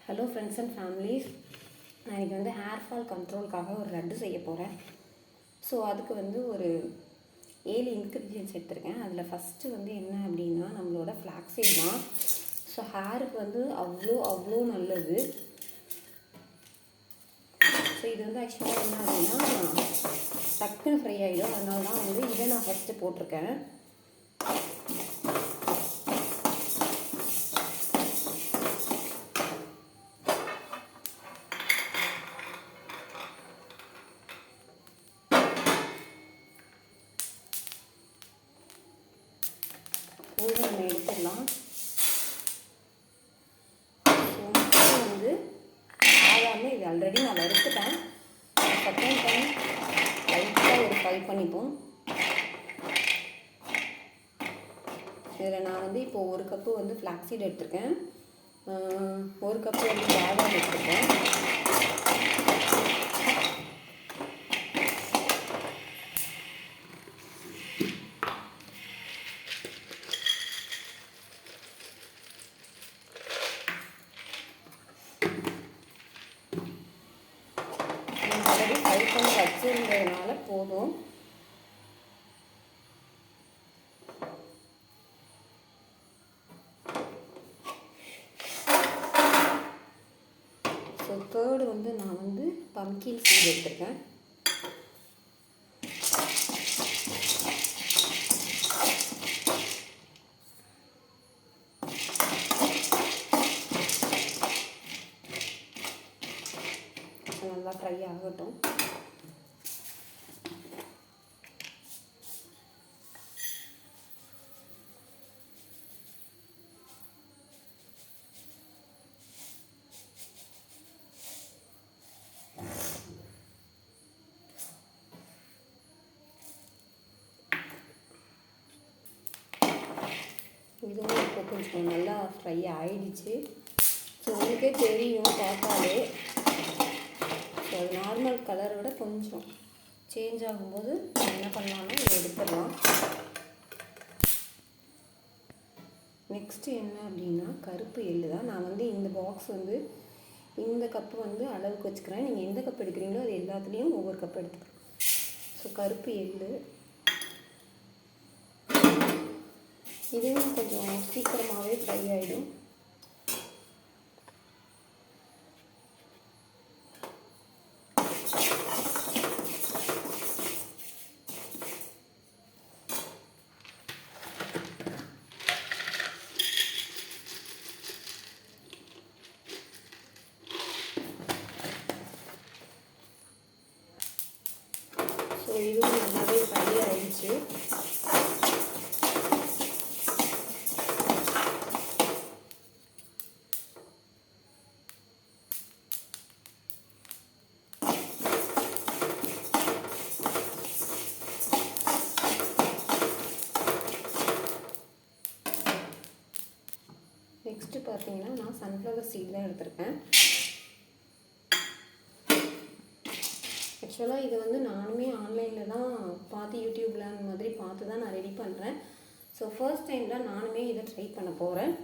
Hello friends and families, நான் இன்றைக்கி வந்து ஹேர் ஃபால் கண்ட்ரோலுக்காக ஒரு லட்டு செய்ய போகிறேன். ஸோ அதுக்கு வந்து ஒரு 7 இன்க்ரீடியன்ட்ஸ் எடுத்திருக்கேன். அதில் ஃபஸ்ட்டு வந்து என்ன அப்படின்னா நம்மளோட ஃப்ளாக்ஸீட் தான். ஸோ ஹேருக்கு வந்து அவ்வளோ நல்லது. ஸோ இது வந்து ஆக்சுவலாக என்ன அப்படின்னா டக்குன்னு ஃப்ரை ஆகிடும். அதனால தான் வந்து இதை நான் ஃபஸ்ட்டு போட்டிருக்கேன். நம்ம எடுத்துடலாம். ஸோ வந்து சாதாரண இது ஆல்ரெடி நான் வறுத்துட்டேன். செகண்ட் டைம் லைட்டாக ஒரு ஃப்ரை பண்ணிப்போம். இதில் நான் வந்து இப்போது 1 கப்பு வந்து ஃப்ளாக்ஸீட் எடுத்திருக்கேன், 1 கப்பு வந்து பாதாம் எடுத்திருக்கேன். ஆல்ரெடி ஃப்ரை பண்ணி வச்சுருந்ததுனால போதும். ஸோ தேர்டு வந்து நான் வந்து பம்கின் சீட் எடுத்திருக்கேன். நல்லா ஃப்ரை ஆகட்டும். இதுவும் இப்போ கொஞ்சம் நல்லா ஃப்ரை ஆகிடுச்சு. ஸோ உங்களுக்கே தெரியும் பார்த்தாலே. ஸோ அது நார்மல் கலரை விட கொஞ்சம் சேஞ்ச் ஆகும்போது என்ன பண்ணலாம்னா இதை எடுத்துடலாம். நெக்ஸ்ட்டு என்ன அப்படின்னா கருப்பு எள்ளு தான். நான் வந்து இந்த பாக்ஸ் வந்து இந்த கப்பு வந்து அளவுக்கு வச்சுக்கிறேன். நீங்கள் எந்த கப் எடுக்கிறீங்களோ அது எல்லாத்துலேயும் ஒவ்வொரு கப் எடுத்துக்கலாம். ஸோ கருப்பு எள்ளு இதுவும் கொஞ்சம் சீக்கிரமாகவே ஃப்ரை ஆகிடும். ஸோ இதுவும் நல்லாவே ஃப்ரை ஆகிடுச்சு. நெக்ஸ்ட்டு பார்த்தீங்கன்னா நான் சன்ஃப்ளவர் சீட் தான் எடுத்திருக்கேன். ஆக்சுவலாக இது வந்து நானுமே ஆன்லைனில் தான் பார்த்து யூடியூப்பில் அந்த மாதிரி பார்த்து தான் நான் ரெடி பண்ணுறேன். ஸோ ஃபர்ஸ்ட் டைம் தான் நானுமே இதை ட்ரை பண்ண போகிறேன்.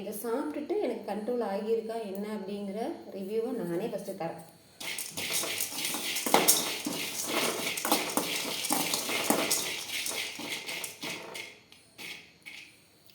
இதை சாப்பிட்டுட்டு எனக்கு கண்ட்ரோல் ஆகியிருக்கா என்ன அப்படிங்கிற ரிவ்யூவை நானே ஃபஸ்ட்டு தரேன்.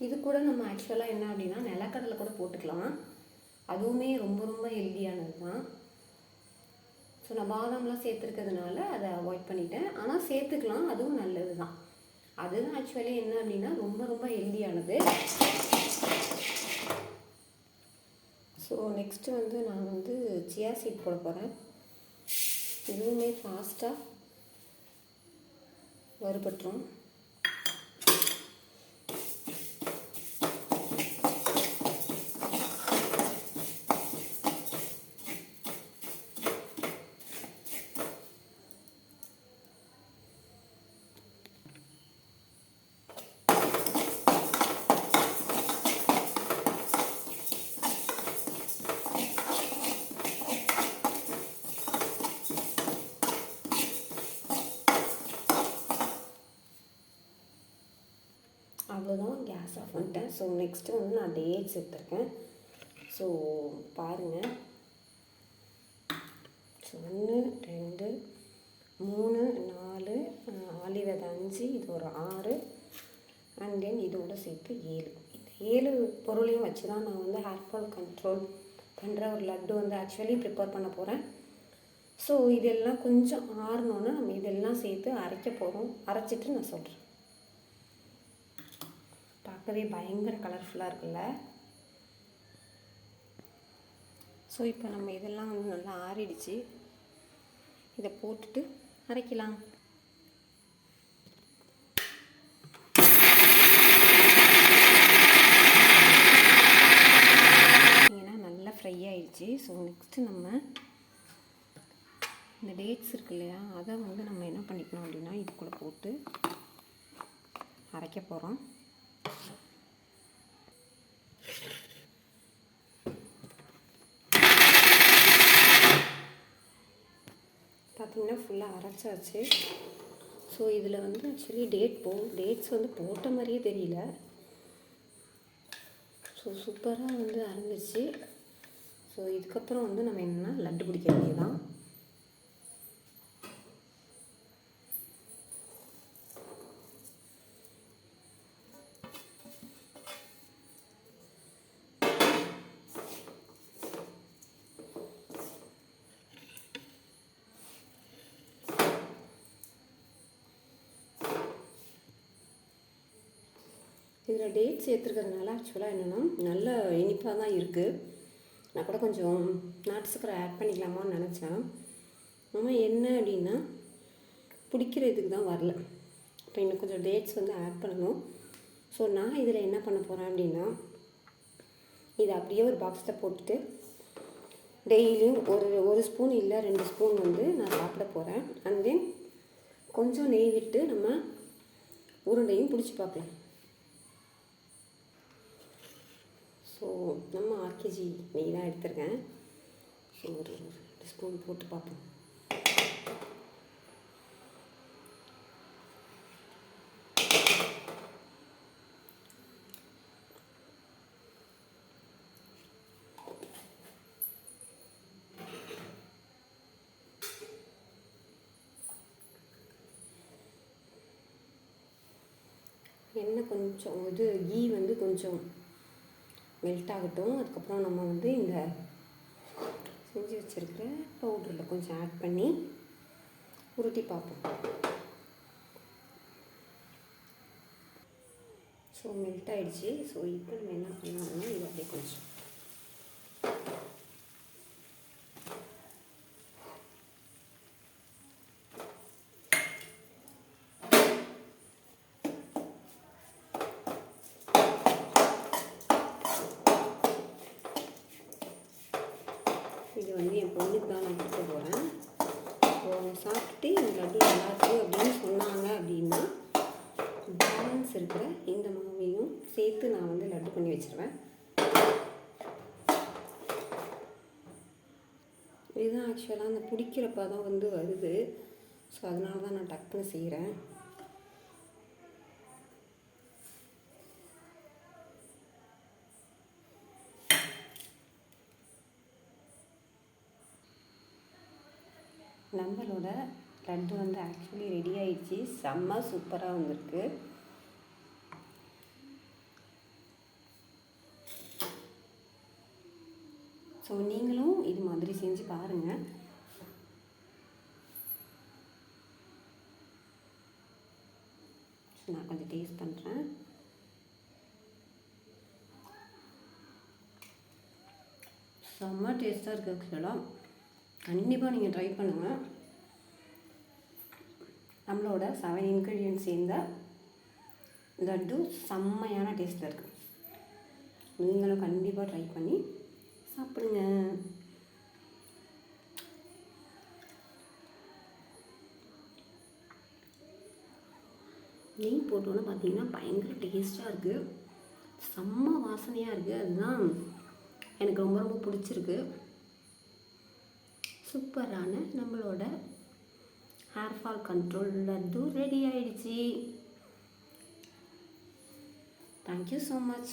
இது கூட நம்ம ஆக்சுவலாக என்ன அப்படின்னா நிலக்கடலை கூட போட்டுக்கலாம். அதுவுமே ரொம்ப ஹெல்த்தியானது தான். ஸோ நான் பாதாம்லாம் சேர்த்துருக்கிறதுனால அதை அவாய்ட் பண்ணிட்டேன். ஆனால் சேர்த்துக்கலாம், அதுவும் நல்லது தான். அதுதான் ஆக்சுவலி என்ன அப்படின்னா ரொம்ப ஹெல்த்தியானது. ஸோ நெக்ஸ்ட்டு வந்து நான் வந்து சியா சீட் போட போகிறேன். இதுவுமே ஃபாஸ்ட்டாக வறுபட்டுரும். அவ்வளோதான், கேஸ் ஆஃப் பண்ணிட்டேன். ஸோ நெக்ஸ்ட்டு வந்து நான் டேட்ஸ் எடுத்துருக்கேன். ஸோ ஸோ பாருங்கள். ஸோ 1 2 3 4 ஆலிவ் அது 5, இது ஒரு 6, அண்ட் தென் இதோட சேர்த்து 7. இந்த 7 பொருளையும் வச்சு தான் நான் வந்து ஹேர் ஃபால் கண்ட்ரோல் பண்ணுற ஒரு லட்டு வந்து ஆக்சுவலி ப்ரிப்பேர் பண்ண போகிறேன். ஸோ இதெல்லாம் கொஞ்சம் ஆறணுன்னா நம்ம இதெல்லாம் சேர்த்து அரைக்க போகிறோம். அரைச்சிட்டு நான் சொல்கிறேன். பார்க்கவே பயங்கர கலர்ஃபுல்லாக இருக்குல்ல. ஸோ இப்போ நம்ம இதெல்லாம் வந்து நல்லா ஆறிடுச்சு. இதை போட்டுட்டு அரைக்கலாம். பார்த்தீங்கன்னா நல்லா ஃப்ரை ஆயிடுச்சு. ஸோ நெக்ஸ்ட்டு நம்ம இந்த டேட்ஸ் இருக்கு இல்லையா, அதை வந்து நம்ம என்ன பண்ணிக்கணும் அப்படின்னா இதுக்குள்ளே போட்டு அரைக்க போகிறோம். பார்த்திங்கன்னா ஃபுல்லாக அரைச்சாச்சு. ஸோ இதில் வந்து ஆக்சுவலி டேட்ஸ் வந்து போட்ட மாதிரியே தெரியல. ஸோ சூப்பராக வந்து அரைஞ்சிச்சு. ஸோ இதுக்கப்புறம் வந்து நம்ம என்னென்னா லட்டு பிடிக்க வேண்டியதான். இதில் டேட் சேர்த்துருக்கிறதுனால ஆக்சுவலாக என்னென்னா நல்ல இனிப்பாக தான் இருக்குது. நான் கூட கொஞ்சம் நாட்டு சக்கரை ஆட் பண்ணிக்கலாமான்னு நினச்சேன். ஆனால் என்ன அப்படின்னா பிடிக்கிறதுக்கு தான் வரல. இப்போ இன்னும் கொஞ்சம் டேட்ஸ் வந்து ஆட் பண்ணணும். ஸோ நான் இதில் என்ன பண்ண போகிறேன் அப்படின்னா இதை அப்படியே ஒரு பாக்ஸில் போட்டுட்டு டெய்லியும் ஒரு ஸ்பூன் இல்லை 2 ஸ்பூன் வந்து நான் சாப்பிட போகிறேன். அண்ட் தென் கொஞ்சம் நெய் விட்டு நம்ம உருண்டையும் பிடிச்சி பார்க்கலாம். ஸோ நம்ம ஆர்கேஜி நெய் தான் எடுத்துருக்கேன். ஸோ ஒரு 2 ஸ்பூன் போட்டு பார்ப்போம். எண்ணெய் கொஞ்சம் கீ வந்து கொஞ்சம் மெல்ட் ஆகட்டும். அதுக்கப்புறம் நம்ம வந்து இந்த செஞ்சு வச்சுருக்கிற பவுடரில் கொஞ்சம் ஆட் பண்ணி உருட்டி பார்ப்போம். ஸோ மெல்ட் ஆகிடுச்சு. ஸோ இப்போ நம்ம என்ன பண்ணோம்னா இது அப்படியே கொஞ்சம் இது வந்து என் பொண்ணுக்கு தான் நான் கொடுக்க போகிறேன். ஸோ அவங்க சாப்பிட்டு இந்த லட்டு நல்லாயிருக்கு அப்படின்னு சொன்னாங்க அப்படின்னா பேலன்ஸ் இருக்கிற இந்த மாவையும் சேர்த்து நான் வந்து லட்டு பண்ணி வச்சுருவேன். இதுதான் ஆக்சுவலாக அந்த பிடிக்கிறப்ப தான் வந்து வருது. ஸோ அதனால தான் நான் டக்குன்னு செய்கிறேன். நம்மளோட லட்டு வந்து ஆக்சுவலி ரெடி ஆகிடுச்சு. செம்ம சூப்பராக வந்திருக்கு. ஸோ நீங்களும் இது மாதிரி செஞ்சு பாருங்கள். நான் கொஞ்சம் டேஸ்ட் பண்ணுறேன். செம்ம டேஸ்ட்டாக இருக்குது. ஆக்சுவலாக கண்டிப்பாக நீங்கள் ட்ரை பண்ணுங்கள். நம்மளோட 7 இன்க்ரீடியன்ட்ஸ் சேர்ந்த லட்டு செம்மையான டேஸ்ட்டில் இருக்குது. நீங்களும் கண்டிப்பாக ட்ரை பண்ணி சாப்பிடுங்க. நெய் போட்டோன்னு பார்த்தீங்கன்னா பயங்கர டேஸ்ட்டாக இருக்குது. செம்ம வாசனையாக இருக்குது. அதுதான் எனக்கு ரொம்ப ரொம்ப பிடிச்சிருக்கு. சூப்பரான நம்மளோட hair fall control laddu ready ஆயிடுச்சு. Thank you so much.